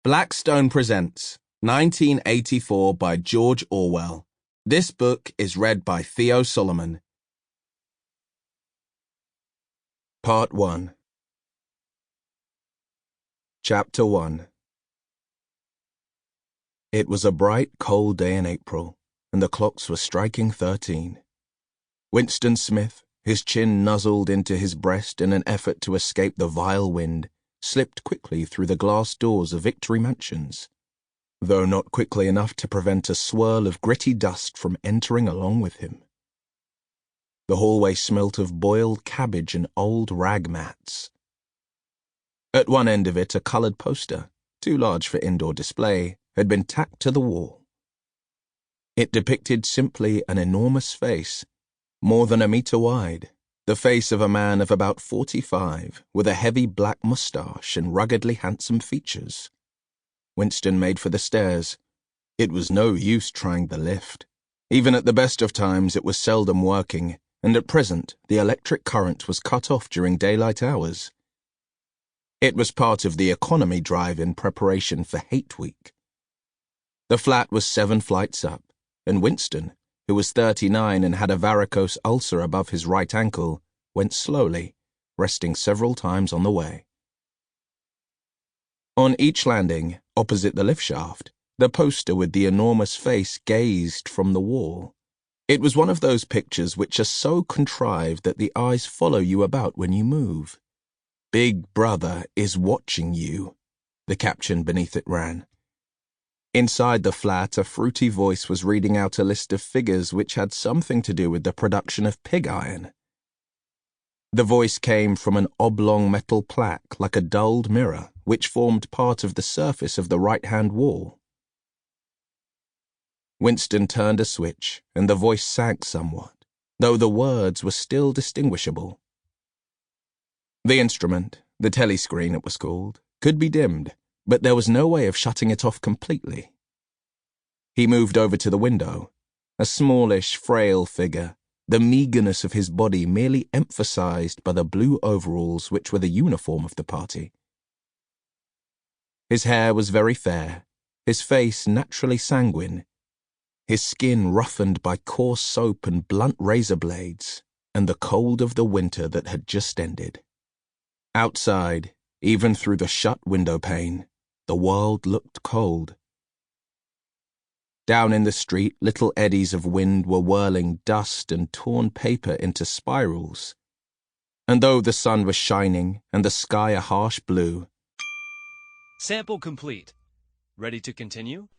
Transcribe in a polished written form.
Blackstone presents 1984 by George Orwell. This book is read by Theo Solomon. Part 1. Chapter 1. It was a bright, cold day in April, and the clocks were striking 13. Winston Smith, his chin nuzzled into his breast in an effort to escape the vile wind, slipped quickly through the glass doors of Victory Mansions, though not quickly enough to prevent a swirl of gritty dust from entering along with him. The hallway smelt of boiled cabbage and old rag mats. At one end of it, a coloured poster, too large for indoor display, had been tacked to the wall. It depicted simply an enormous face, more than a metre wide, the face of a man of about 45, with a heavy black moustache and ruggedly handsome features. Winston made for the stairs. It was no use trying the lift. Even at the best of times it was seldom working, and at present the electric current was cut off during daylight hours. It was part of the economy drive in preparation for Hate Week. The flat was 7 flights up, and Winston, who was 39 and had a varicose ulcer above his right ankle, went slowly, resting several times on the way. On each landing, opposite the lift shaft, the poster with the enormous face gazed from the wall. It was one of those pictures which are so contrived that the eyes follow you about when you move. "Big Brother is watching you," the caption beneath it ran. Inside the flat, a fruity voice was reading out a list of figures which had something to do with the production of pig iron. The voice came from an oblong metal plaque like a dulled mirror, which formed part of the surface of the right-hand wall. Winston turned a switch, and the voice sank somewhat, though the words were still distinguishable. The instrument, the telescreen it was called, could be dimmed, but there was no way of shutting it off completely. He moved over to the window, a smallish, frail figure, the meagerness of his body merely emphasized by the blue overalls which were the uniform of the party. His hair was very fair, his face naturally sanguine, his skin roughened by coarse soap and blunt razor blades, and the cold of the winter that had just ended. Outside, even through the shut window pane, the world looked cold. Down in the street, little eddies of wind were whirling dust and torn paper into spirals. And though the sun was shining and the sky a harsh blue... Sample complete. Ready to continue?